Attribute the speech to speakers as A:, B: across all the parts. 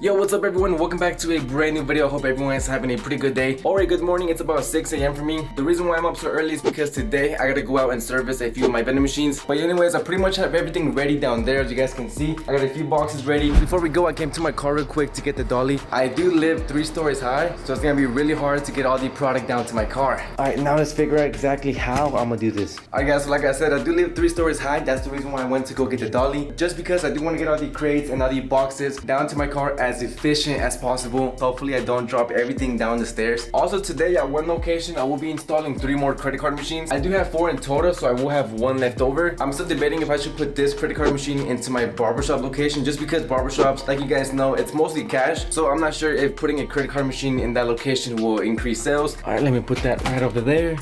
A: Yo, what's up everyone? Welcome back to a brand new video. I hope everyone is having a pretty good day or a good morning. It's about 6 a.m. for me. The reason why I'm up so early is because today I gotta go out and service a few of my vending machines. But anyways, I pretty much have everything ready down there, as you guys can see. I got a few boxes ready. Before we go, I came to my car real quick to get the dolly. I do live 3 stories high, so it's gonna be really hard to get all the product down to my car. Alright, now let's figure out exactly how I'm gonna do this. Alright guys, so like I said, I do live 3 stories high. That's the reason why I went to go get the dolly. Just because I do want to get all the crates and all the boxes down to my car as efficient as possible. Hopefully I don't drop everything down the stairs. Also today at one location I will be installing 3 more credit card machines. I do have 4 in total, so I will have 1 left over. I'm still debating if I should put this credit card machine into my barbershop location, just because barbershops, like you guys know, it's mostly cash, so I'm not sure if putting a credit card machine in that location will increase sales. All right, let me put that right over there.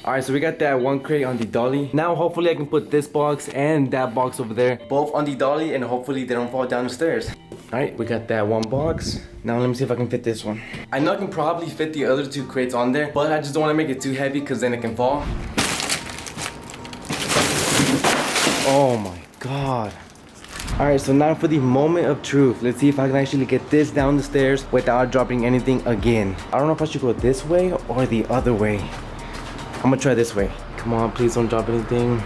A: Alright, so we got that 1 crate on the dolly. Now hopefully I can put this box and that box over there, both on the dolly, and hopefully they don't fall down the stairs. Alright, we got that 1 box. Now let me see if I can fit this one. I know I can probably fit the other 2 crates on there, but I just don't want to make it too heavy because then it can fall. Oh my god. Alright, so now for the moment of truth. Let's see if I can actually get this down the stairs without dropping anything again. I don't know if I should go this way or the other way. I'm gonna try this way. Come on, please don't drop anything.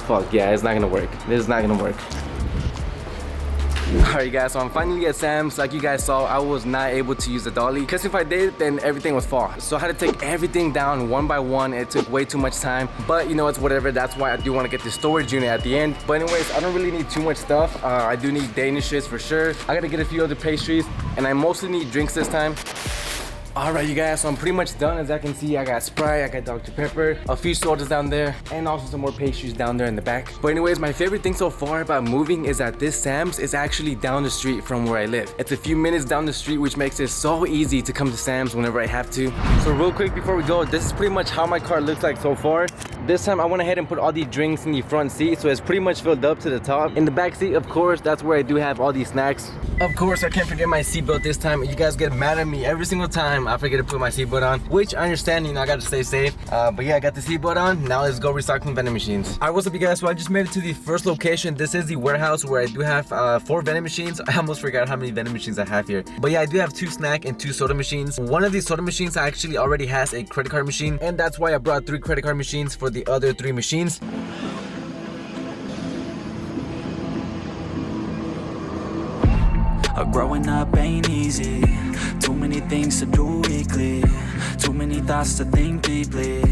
A: Fuck, yeah, it's not gonna work. This is not gonna work. Alright guys, so I'm finally at Sam's. Like you guys saw, I was not able to use the dolly, because if I did, then everything would fall. So I had to take everything down one by one. It took way too much time, but you know, it's whatever. That's why I do want to get the storage unit at the end. But anyways, I don't really need too much stuff. I do need Danishes for sure. I gotta get a few other pastries, and I mostly need drinks this time. Alright you guys, so I'm pretty much done. As I can see, I got Sprite, I got Dr. Pepper, a few sodas down there, and also some more pastries down there in the back. But anyways, my favorite thing so far about moving is that this Sam's is actually down the street from where I live. It's a few minutes down the street, which makes it so easy to come to Sam's whenever I have to. So real quick before we go, this is pretty much how my car looks like so far. This time I went ahead and put all the drinks in the front seat, so it's pretty much filled up to the top. In the back seat, of course, that's where I do have all these snacks. Of course, I can't forget my seatbelt this time. You guys get mad at me every single time I forget to put my seatbelt on, which I understand, you know, I gotta stay safe. But yeah, I got the seatbelt on. Now let's go restock some vending machines. Alright, what's up you guys? So I just made it to the first location. This is the warehouse where I do have 4 vending machines. I almost forgot how many vending machines I have here. But yeah, I do have 2 snack and 2 soda machines. One of these soda machines actually already has a credit card machine, and that's why I brought 3 credit card machines for the other 3 machines.
B: Growing up ain't easy. Too many things to do weekly. Too many thoughts to think deeply.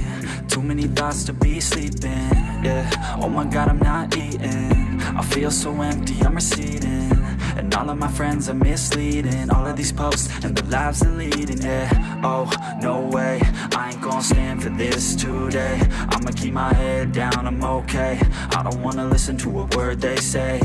B: Too many thoughts to be sleeping. Yeah, oh my god, I'm not eating. I feel so empty, I'm receding. And all of my friends are misleading. All of these posts and the lives they're leading. Yeah, oh, no way, I ain't gonna stand for this today. I'ma keep my head down, I'm okay. I don't wanna listen to a word they say.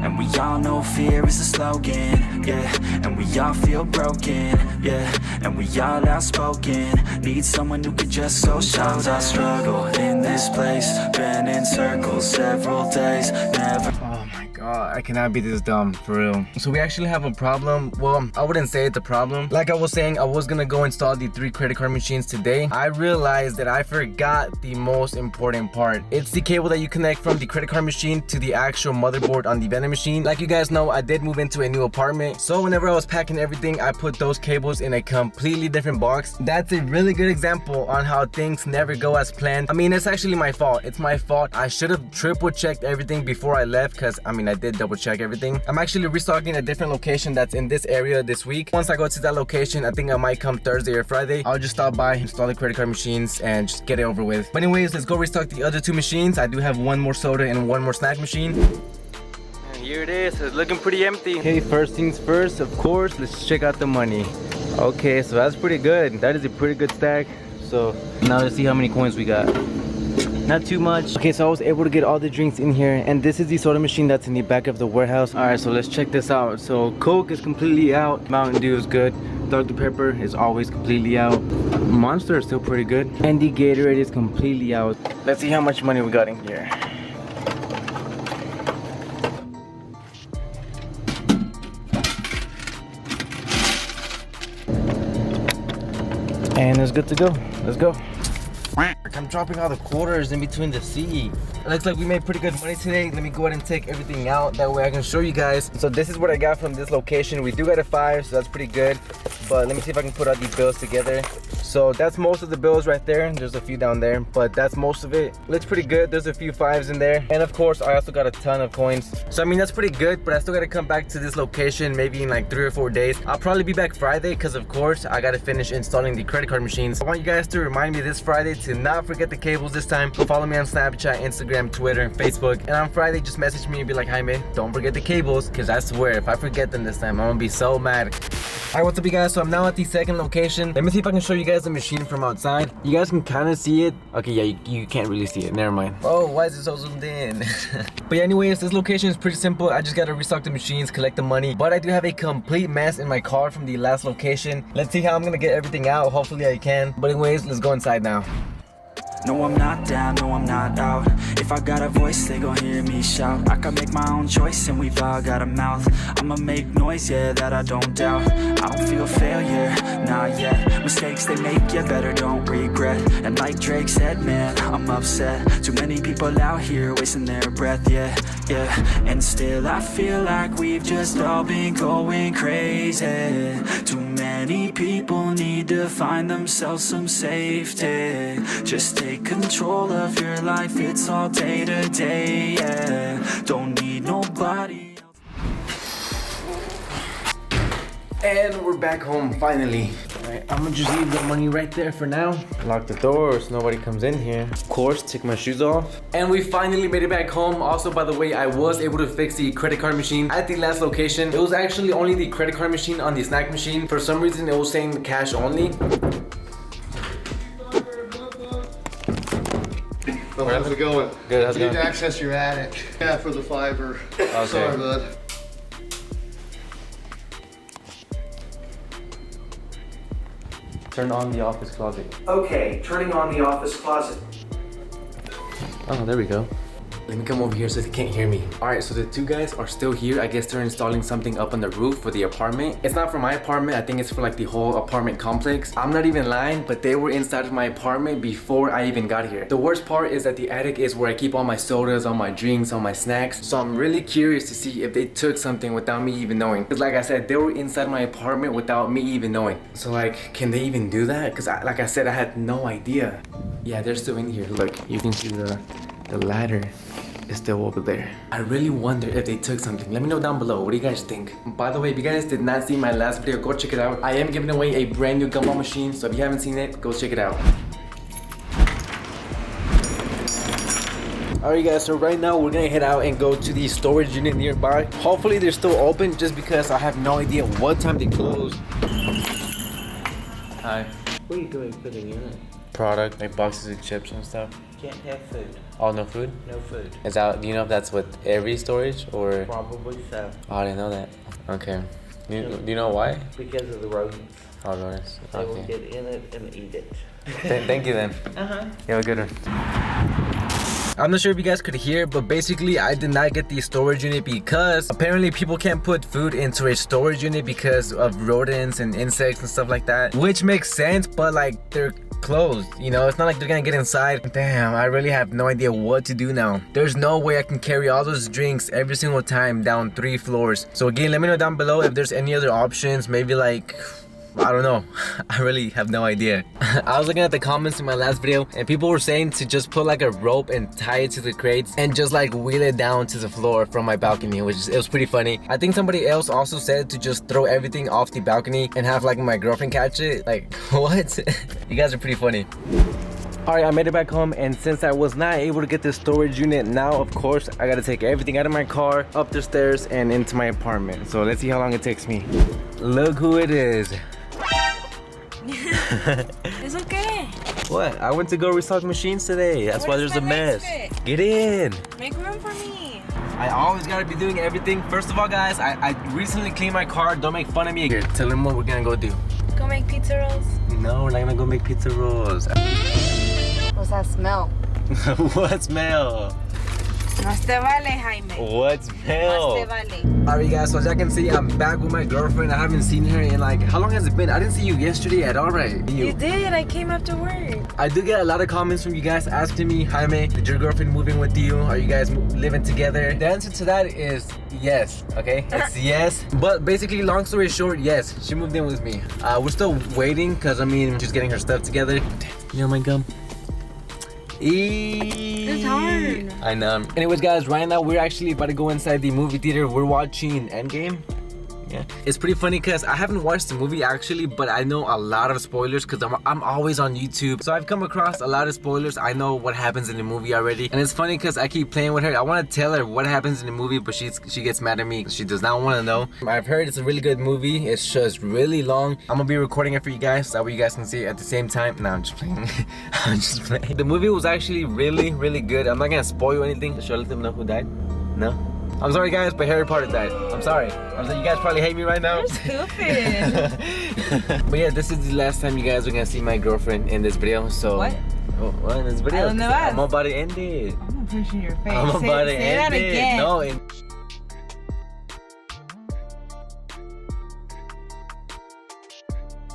B: And we all know fear is a slogan, yeah. And we all feel broken, yeah. And we all outspoken. Need someone who could just so sometimes I struggle in this place. Been in circles several days, never.
A: Oh my god, I cannot be this dumb, for real. So we actually have a problem. Well, I wouldn't say it's a problem. Like I was saying, I was gonna go install the 3 credit card machines today. I realized that I forgot the most important part. It's the cable that you connect from the credit card machine to the actual motherboard on the vending machine. Like you guys know, I did move into a new apartment, so whenever I was packing everything, I put those cables in a completely different box. That's a really good example on how things never go as planned. I mean, it's actually my fault. It's my fault. I should have triple checked everything before I left, because I mean, I did double check everything. I'm actually restocking a different location that's in this area this week. Once I go to that location, I think I might come Thursday or Friday. I'll just stop by, install the credit card machines, and just get it over with. But anyways, let's go restock the other 2 machines. I do have 1 more soda and 1 more snack machine. Here it is. It's looking pretty empty. Okay, first things first, of course, let's check out the money. Okay, so that's pretty good. That is a pretty good stack. So now let's see how many coins we got. Not too much. Okay, so I was able to get all the drinks in here, and this is the soda machine that's in the back of the warehouse. All right, so let's check this out. So Coke is completely out. Mountain Dew is good. Dr. Pepper is always completely out. Monster is still pretty good. And the Gatorade is completely out. Let's see how much money we got in here. And it's good to go. Let's go. Like I'm dropping all the quarters in between the seat. It looks like we made pretty good money today. Let me go ahead and take everything out. That way I can show you guys. So this is what I got from this location. We do got a 5, so that's pretty good. But let me see if I can put all these bills together. So that's most of the bills right there. There's a few down there, but that's most of it. Looks pretty good. There's a few 5s in there. And of course, I also got a ton of coins. So I mean, that's pretty good, but I still gotta come back to this location maybe in like 3 or 4 days. I'll probably be back Friday because of course, I gotta finish installing the credit card machines. I want you guys to remind me this Friday to not forget the cables this time. So follow me on Snapchat, Instagram, Twitter, and Facebook. And on Friday, just message me and be like, Jaime, don't forget the cables, because I swear, if I forget them this time, I'm gonna be so mad. Alright, what's up you guys? So I'm now at the second location. Let me see if I can show you guys the machine from outside. You guys can kind of see it. Okay, yeah, you can't really see it. Never mind. Oh, why is it so zoomed in? But yeah, anyways, this location is pretty simple. I just gotta restock the machines, collect the money. But I do have a complete mess in my car from the last location. Let's see how I'm gonna get everything out. Hopefully I can. But anyways, let's go inside now.
B: No, I'm not down, no, I'm not out. If I got a voice, they gon' hear me shout. I can make my own choice and we've all got a mouth. I'ma make noise, yeah, that I don't doubt. I don't feel failure, not yet. Mistakes they make, yeah, better don't regret. And like Drake said, man, I'm upset. Too many people out here wasting their breath, yeah, yeah. And still I feel like we've just all been going crazy. Too many people need to find themselves some safety. Just take control of your life, it's all day to day, yeah. Don't need nobody else.
A: And we're back home finally. Alright, I'm gonna just leave the money right there for now. Lock the door so nobody comes in here. Of course, take my shoes off. And we finally made it back home. Also, by the way, I was able to fix the credit card machine at the last location. It was actually only the credit card machine on the snack machine. For some reason, it was saying cash only.
C: How's it going?
A: Good, how's it
C: You need
A: going?
C: to access your attic. Yeah, for the fiber.
A: Okay.
C: Sorry, bud.
A: Turn on the office closet.
D: Okay, turning on the office closet.
A: Oh, there we go. Let me come over here so they can't hear me. All right, so the two guys are still here. I guess they're installing something up on the roof for the apartment. It's not for my apartment. I think it's for like the whole apartment complex. I'm not even lying, but they were inside of my apartment before I even got here. The worst part is that the attic is where I keep all my sodas, all my drinks, all my snacks. So I'm really curious to see if they took something without me even knowing. Because like I said, they were inside my apartment without me even knowing. So like, can they even do that? Because like I said, I had no idea. Yeah, they're still in here. Look, you can see the ladder is still over there. I really wonder if they took something. Let me know down below. What do you guys think? By the way, if you guys did not see my last video, go check it out. I am giving away a brand new gumball machine, so if you haven't seen it, go check it out. Alright guys, so right now we're gonna head out and go to the storage unit nearby. Hopefully they're still open, just because I have no idea what time they close. Hi.
E: What are you doing putting in it?
A: Product, like boxes of chips and stuff.
E: Can't have food.
A: Oh, no food?
E: No food.
A: Is that, do you know if that's with every storage or?
E: Probably so.
A: Oh, I didn't know that. Okay. Do you know why?
E: Because of the rodents.
A: Oh, nice.
E: They will
A: Okay.
E: get in it and eat it.
A: Thank you then.
E: Uh-huh.
A: You have a good one. I'm not sure if you guys could hear, but basically I did not get the storage unit because apparently people can't put food into a storage unit because of rodents and insects and stuff like that. Which makes sense, but like they're closed, you know, it's not like they're gonna get inside. Damn, I really have no idea what to do now. There's no way I can carry all those drinks every single time down 3 floors. So again, let me know down below if there's any other options, maybe like, I don't know. I really have no idea. I was looking at the comments in my last video and people were saying to just put like a rope and tie it to the crates and just like wheel it down to the floor from my balcony, which it was pretty funny. I think somebody else also said to just throw everything off the balcony and have like my girlfriend catch it. Like, what? You guys are pretty funny. Alright, I made it back home, and since I was not able to get the storage unit, now of course I gotta take everything out of my car, up the stairs, and into my apartment. So let's see how long it takes me. Look who it is.
F: It's okay.
A: What? I went to go restock machines today. That's why
F: What
A: there's
F: is
A: a
F: my
A: mess.
F: next fit?
A: Get in.
F: Make room for me.
A: I always gotta be doing everything. First of all, guys, I recently cleaned my car. Don't make fun of me. Here, tell them what we're gonna go do.
F: Go make pizza rolls.
A: No, we're not gonna go make pizza rolls.
G: What's that smell?
A: What smell?
F: No te vale, Jaime.
A: What
F: No
A: smell?
F: te vale.
A: Alright guys, so as y'all can see, I'm back with my girlfriend. I haven't seen her in like, how long has it been? I didn't see you yesterday at all, right?
F: You did. I came after work.
A: I do get a lot of comments from you guys asking me, Jaime, did your girlfriend move in with you? Are you guys living together? The answer to that is yes, okay? It's yes. But basically, long story short, yes, she moved in with me. We're still waiting because, I mean, she's getting her stuff together. You know my gum?
F: It's hard.
A: I know. Anyways, guys, right now we're actually about to go inside the movie theater. We're watching Endgame. Yeah, it's pretty funny because I haven't watched the movie actually, but I know a lot of spoilers because I'm always on YouTube, so I've come across a lot of spoilers. I know what happens in the movie already, and it's funny because I keep playing with her. I want to tell her what happens in the movie, but she gets mad at me. She does not want to know. I've heard it's a really good movie. It's just really long. I'm gonna be recording it for you guys so that way you guys can see it at the same time. No, I'm just playing. I'm just playing. The movie was actually really, really good. I'm not gonna spoil anything. Should I let them know who died? No. I'm sorry guys, but Harry Potter died. I'm sorry. I'm sorry. You guys probably hate me right now.
F: You're stupid.
A: But yeah, this is the last time you guys are gonna see my girlfriend in this video. So
F: What?
A: Oh, what in this video?
F: ¿A dónde vas?
A: I'm about to end it.
F: I'm gonna punch you in your face.
A: I'm about to
F: say that
A: end it.
F: again.
A: No, in